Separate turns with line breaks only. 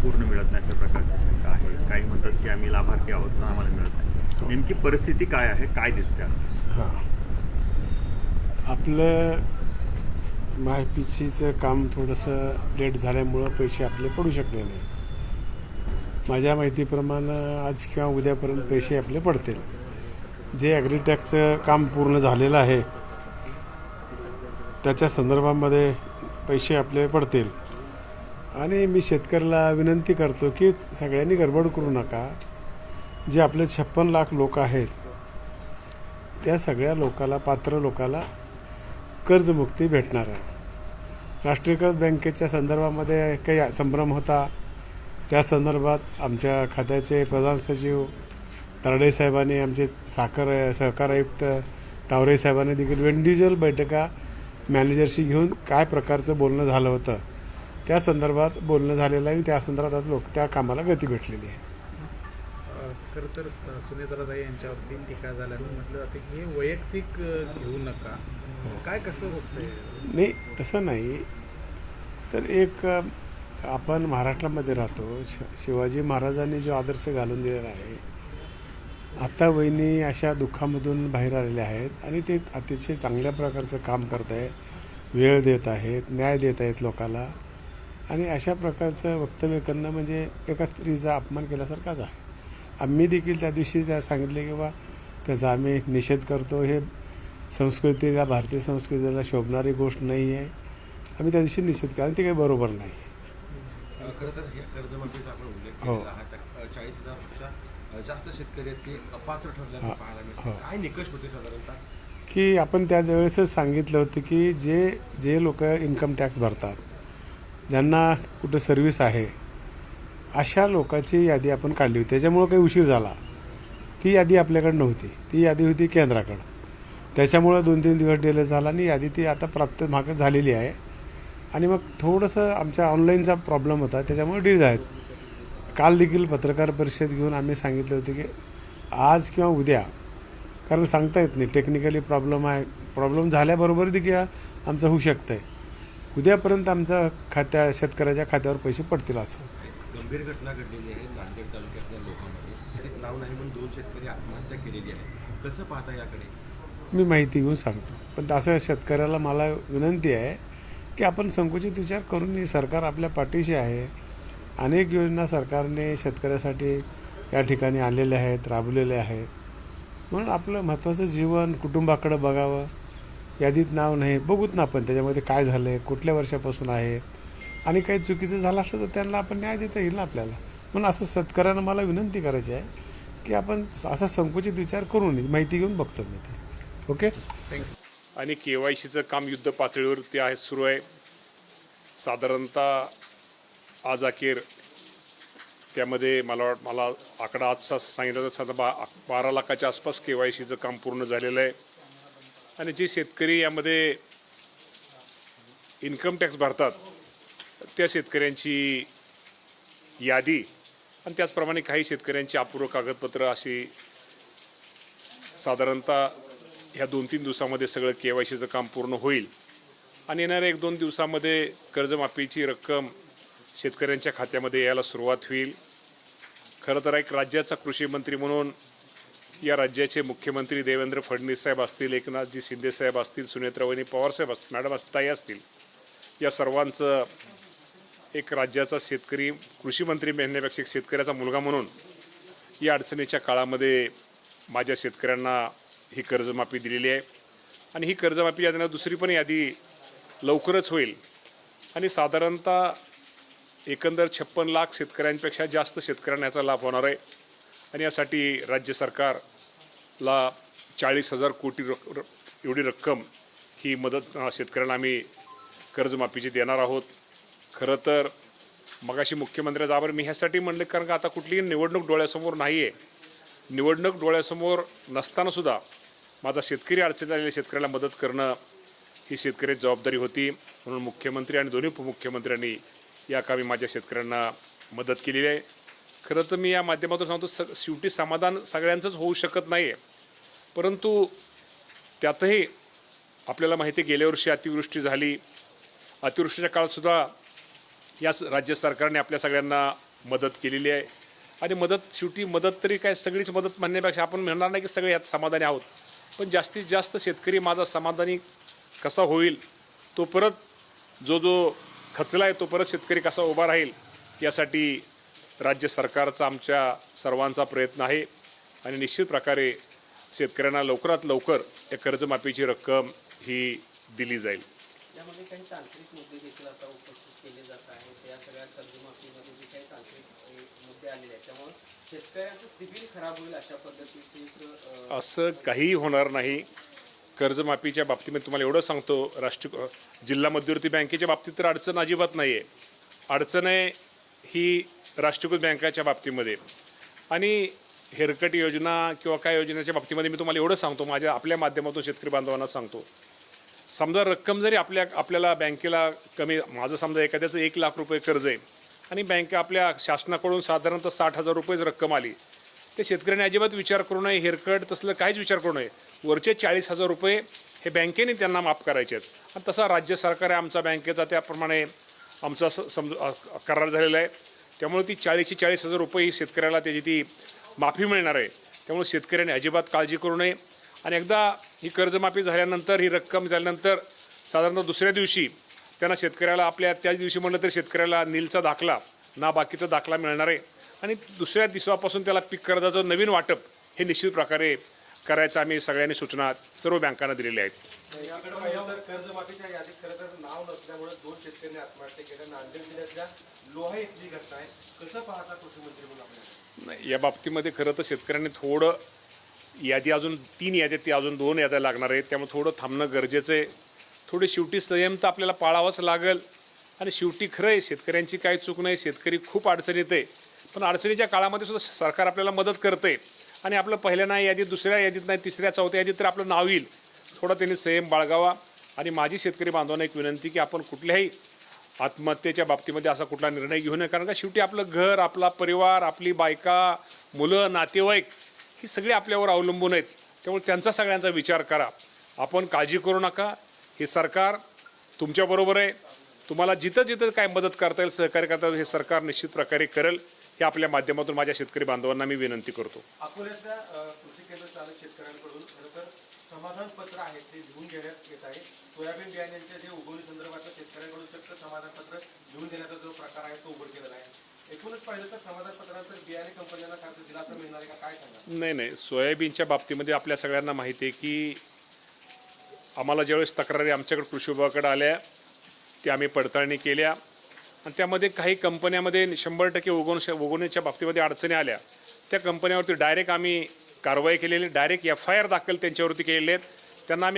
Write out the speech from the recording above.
पूर्ण मिळत नाही अशा प्रकारची शंका आहे. काही म्हणतात की आम्ही लाभार्थी आहोत पण आम्हाला मिळत नाही. नेमकी परिस्थिती काय आहे, काय दिसते?
हां, आपलं MyPCचं काम थोडंसं लेट झाल्यामुळं पैसे आपले पडू शकले नाही. माझ्या माहितीप्रमाणे आज किंवा उद्यापर्यंत पैसे आपले पडतील. जे ॲग्रीटॅक्सचं काम पूर्ण झालेलं आहे त्याच्या संदर्भामध्ये पैसे आपले पडतील. आणि मी शेतकऱ्याला विनंती करतो की सगळ्यांनी गडबड करू नका. जे आपले 56 लाख लोक आहेत त्या सगळ्या लोकाला, पात्र लोकाला कर्जमुक्ती भेटणार आहे. राष्ट्रीयकृत बँकेच्या संदर्भामध्ये काही संभ्रम होता. त्या संदर्भात आमच्या खात्याचे प्रधान सचिव तरडे साहेबांनी, आमचे सहकार आयुक्त तावरे साहेबांनी देखील इंडिव्हिज्युअल बैठका मॅनेजरशी घेऊन काय प्रकारचं बोलणं झालं होतं त्या संदर्भात बोलणं झालेलं आहे. आणि त्या संदर्भात त्या कामाला गती भेटलेली आहे.
खरं तर सुनेत्राताई यांच्यावरती टीका झाल्यानं म्हटलं जातं की हे वैयक्तिक घेऊ नका. काय कसं होतंय?
नाही, तसं नाही. तर एक आपण महाराष्ट्रामध्ये राहतो. शिवाजी महाराजांनी जो आदर्श घालून दिलेला आहे, आता वहिनी अशा दुःखामधून बाहेर आलेल्या आहेत आणि ते अतिशय चांगल्या प्रकारचं काम करत आहेत, वेळ देत आहेत, न्याय देत आहेत लोकाला. आणि अशा प्रकारचं वक्तव्य करणं म्हणजे एका स्त्रीचा अपमान केल्यासारखाच आहे. आम्ही देखील त्या दिवशी त्या सांगितले की बा त्याचा आम्ही निषेध करतो. हे संस्कृतीला, भारतीय संस्कृतीला शोभणारी गोष्ट नाही आहे. आम्ही त्या दिवशी निषेध केला आणि ते काही बरोबर नाही.
खरं तर हे कर्जमाफीचा आपण उल्लेख
हो.
केलेला आहे. 40,000पेक्षा जास्त शेतकरी आहेत ते अपात्र ठरल्याचं पाहायला मिळतं.
हो.
काय निकष होते साधारणतः?
की आपण त्या वेळेसच सांगितलं होतं की जे लोक इन्कम टॅक्स भरतात, ज्यांना कुठं सर्व्हिस आहे, अशा लोकांची यादी आपण काढली होती. त्याच्यामुळं काही उशीर झाला. ती यादी आपल्याकडं नव्हती. ती यादी होती केंद्राकडं. त्याच्यामुळं 2-3 दिवस डिले झाला आणि यादी ती आता प्राप्त मागं झालेली आहे. आणि मग थोडंसं आमच्या ऑनलाईनचा प्रॉब्लेम होता, त्याच्यामुळे डिले आहेत. काल देखील पत्रकार परिषद घेऊन आम्ही सांगितलं होतं की आज किंवा उद्या, कारण सांगता येत नाही, टेक्निकली प्रॉब्लेम आहे. प्रॉब्लेम झाल्याबरोबर देखील आमचं होऊ शकतं आहे. उद्यापर्यंत आमचा शेतकऱ्याच्या खात्यावर पैसे पडतील असं.
गंभीर घटना घडलेली आहे नांदेड तालुक्यातल्या लोकांमध्ये. एक नाव नाही म्हणून 2 शेतकरी आत्महत्या केलेली आहे. कसं पाहता याकडे?
मी माहिती घेऊन सांगतो. पण असं शेतकऱ्याला मला विनंती आहे की आपण संकुचित विचार करून नाही. सरकार आपल्या पाठीशी आहे. अनेक योजना सरकारने शेतकऱ्यासाठी या ठिकाणी आलेल्या आहेत, राबवलेल्या आहेत. म्हणून आपलं महत्त्वाचं जीवन, कुटुंबाकडे बघावं. यादीत नाव नाही, बघूत ना आपण त्याच्यामध्ये काय झालं आहे, कुठल्या वर्षापासून आहेत, आणि काही चुकीचं झालं असलं तर त्यांना आपण न्याय देता येईल ना आपल्याला. म्हणून असं शेतकऱ्यांना मला विनंती करायची आहे की आपण असा संकुचित विचार करू नये. माहिती घेऊन बघतो मी ते. ओके.
आणि KYCचं काम युद्ध पातळीवरती आहे, सुरू आहे. साधारणतः आज अखेर त्यामध्ये मला आकडा आजचा सांगितलं तर साधा 12 लाखाच्या आसपास KYCचं काम पूर्ण झालेलं आहे. आणि जे शेतकरी यामध्ये इन्कम टॅक्स भरतात त्या शेतकऱ्यांची यादी आणि त्याचप्रमाणे काही शेतकऱ्यांची अपूर्व कागदपत्र अशी साधारणतः ह्या 2-3 दिवसामध्ये सगळं KYCचं काम पूर्ण होईल. आणि येणाऱ्या 1-2 दिवसामध्ये कर्जमाफीची रक्कम शेतकऱ्यांच्या खात्यामध्ये यायला सुरुवात होईल. खरं तर एक राज्याचा कृषी मंत्री म्हणून या राज्याचे मुख्यमंत्री देवेंद्र फडणवीस साहेब असतील, एकनाथजी शिंदे साहेब असतील, सुनेत्रावहिनी पवार साहेब असतील, मॅडम ताई असतील, या सर्वांचं एक राज्याचा शेतकरी कृषी मंत्री म्हणण्यापेक्षा शेतकऱ्याचा मुलगा म्हणून या अडचणीच्या काळामध्ये माझ्या शेतकऱ्यांना ही कर्जमाफी दिलेली आहे. आणि ही कर्जमाफी यादीनं दुसरी पण यादी लवकरच होईल. आणि साधारणतः एकंदर 56 लाख शेतकऱ्यांपेक्षा जास्त शेतकऱ्यांना याचा लाभ होणार आहे. आणि यासाठी राज्य सरकारला 40,000 कोटी एवढी रक्कम ही मदत शेतकऱ्यांना आम्ही कर्जमाफीची देणार आहोत. खरं तर मगाशी मुख्यमंत्र्याचा आभार मी ह्यासाठी म्हणले, कारण का आता कुठलीही निवडणूक डोळ्यासमोर नाही आहे. निवडणूक डोळ्यासमोर नसतानासुद्धा माझा शेतकरी अडचणीत आलेल्या शेतकऱ्याला मदत करणं ही शेतकऱ्याची जबाबदारी होती. म्हणून मुख्यमंत्री आणि दोन्ही उपमुख्यमंत्र्यांनी या कामी माझ्या शेतकऱ्यांना मदत केलेली आहे. खरं तर मी या माध्यमातून सांगतो, शेवटी समाधान सगळ्यांचंच होऊ शकत नाही आहे. परंतु त्यातही आपल्याला माहिती आहे गेल्या वर्षी अतिवृष्टी झाली. अतिवृष्टीच्या काळातसुद्धा या राज्य सरकारने आपल्या सगळ्यांना मदत केलेली आहे. आणि मदत शेवटी मदत तरी काय सगळीच मदत म्हणण्यापेक्षा आपण म्हणणार नाही की सगळे यात समाधानी आहोत, पण जास्तीत जास्त शेतकरी माझा समाधानी कसा होईल, तो परत जो खचला आहे तो परत शेतकरी कसा उभा राहील यासाठी राज्य सरकारचा आमच्या सर्वांचा प्रयत्न आहे. आणि निश्चित प्रकारे शेतकऱ्यांना लवकरात लवकर या कर्जमाफीची रक्कम ही दिली जाईल.
यामध्ये काही तांत्रिक मुद्दे देखील आता उपस्थित केले जात आहेत. या सगळ्या कर्जमाफीमध्ये जे काही तांत्रिक मुद्दे आलेले आहेत त्यामुळे शेतकऱ्यांचं सिबिल खराब होईल अशा पद्धतीचे
असं काहीही होणार नाही. कर्जमाफीच्या बाबतीमध्ये तुम्हाला एवढं सांगतो, जिल्हा मध्यवर्ती बँकेच्या बाबतीत तर अडचण अजिबात नाही आहे. अडचण आहे ही राष्ट्रीयकृत बँकाच्या बाबतीमध्ये. आणि हेरकट योजना किंवा काय योजनेच्या बाबतीमध्ये मी तुम्हाला एवढं सांगतो, आपल्या माध्यमातून शेतकरी बांधवांना सांगतो, समजा रक्कम जरी आपल्याला बँकेला कमी, माझं समजा एखाद्याचं 1 लाख रुपये कर्ज आहे आणि बँक आपल्या शासनाकडून साधारणतः 60,000 रुपयेच रक्कम आली, ते शेतकऱ्यांनी अजिबात विचार करू नये, हेरकट तसलं काहीच विचार करू नये. वरचे 40,000 रुपये हे बँकेने त्यांना माफ करायचे आहेत. आणि तसा राज्य सरकार आहे आमचा बँकेचा, त्याप्रमाणे आमचा करार झालेला आहे. त्यामुळे ती 40,000 रुपये ही शेतकऱ्याला त्याची ती माफी मिळणार आहे. त्यामुळे शेतकऱ्यांनी अजिबात काळजी करू नये. आणि एकदा ही कर्जमाफी झाल्यानंतर, ही रक्कम झाल्यानंतर साधारणतः दुसऱ्या दिवशी त्यांना शेतकऱ्याला आपल्या त्याच दिवशी म्हटलं तर शेतकऱ्याला नीलचा दाखला ना बाकीचा दाखला मिळणार आहे. आणि दुसऱ्या दिवसापासून त्याला पीक कर्जाचं नवीन वाटप हे निश्चित प्रकारे करायचं आम्ही सगळ्यांनी सूचना सर्व बँकांना दिलेल्या आहेत.
याकडे पाहिलं तर कर्जमाफीच्या यादीत खरं तर नाव नसल्यामुळे 2 शेतकऱ्यांनी आत्महत्या केल्या. नांदेड जिल्ह्यातल्या लोहा इथली घटना आहे. कसं पाहता कृषी मंत्री म्हणून आपल्याला?
नाही, या बाबतीमध्ये खरं तर शेतकऱ्यांनी थोडं यादी अजून 3 याद्या, ती अजून 2 याद्या लागणार आहेत. त्यामुळे थोडं थांबणं गरजेचं आहे. थोडी शेवटी संयम तर आपल्याला पाळावाच लागेल. आणि शेवटी खरं आहे, शेतकऱ्यांची काही चूक नाही, शेतकरी खूप अडचणीत आहे. पण अडचणीच्या काळामध्ये सुद्धा सरकार आपल्याला मदत करते. आणि आपलं पहिल्या नाही यादीत, दुसऱ्या यादीत नाही, तिसऱ्या चौथ्या यादीत तर आपलं नाव येईल. थोडा त्यांनी संयम बाळगावा. आणि माझी शेतकरी बांधवांना एक विनंती की आपण कुठल्याही आत्महत्येच्या बाबतीमध्ये असा कुठला निर्णय घेऊ नये. कारण का शेवटी आपलं घर, आपला परिवार, आपली बायका, मुलं, नातेवाईक ही सगळी आपल्यावर अवलंबून आहेत. त्यामुळे त्यांचा सगळ्यांचा विचार करा. आपण काळजी करू नका. हे सरकार तुमच्याबरोबर आहे. तुम्हाला जिथं जिथं काय मदत करता येईल, सहकार्य करता येईल, हे सरकार निश्चित प्रकारे करेल. हे आपल्या माध्यमातून माझ्या शेतकरी बांधवांना मी विनंती करतो.
अकोल्यातल्या कृषी केंद्र चालक शेतकऱ्यांकडून खरं तर समाधान पत्र आहे ते लिहून घेण्यात येत आहे. सोयाबीन बियाण्यांच्या जे उगवणी संदर्भातलं शेतकऱ्यांकडून चक्क समाधान पत्र लिहून देण्याचा जो प्रकार आहे तो उघड केलेला आहे. एकूणच पाहिलं तर समाधान पत्रानंतर बियाणे कंपन्यांना काय दिलासा मिळणार आहे का, काय सांगा?
नाही, सोयाबीनच्या बाबतीमध्ये आपल्या सगळ्यांना माहिती आहे की आम्हाला ज्यावेळेस तक्रारी आमच्याकडे कृषी विभागाकडे आल्या, त्या आम्ही पडताळणी केल्या. आणि त्यामध्ये काही कंपन्यामध्ये 100% उगवण्याच्या बाबतीमध्ये अडचणी आल्या. त्या कंपन्यावरती डायरेक्ट आम्ही कारवाई केलेली, डायरेक्ट FIR दाखल त्यांच्यावरती केलेले आहेत. त्यांना आम्ही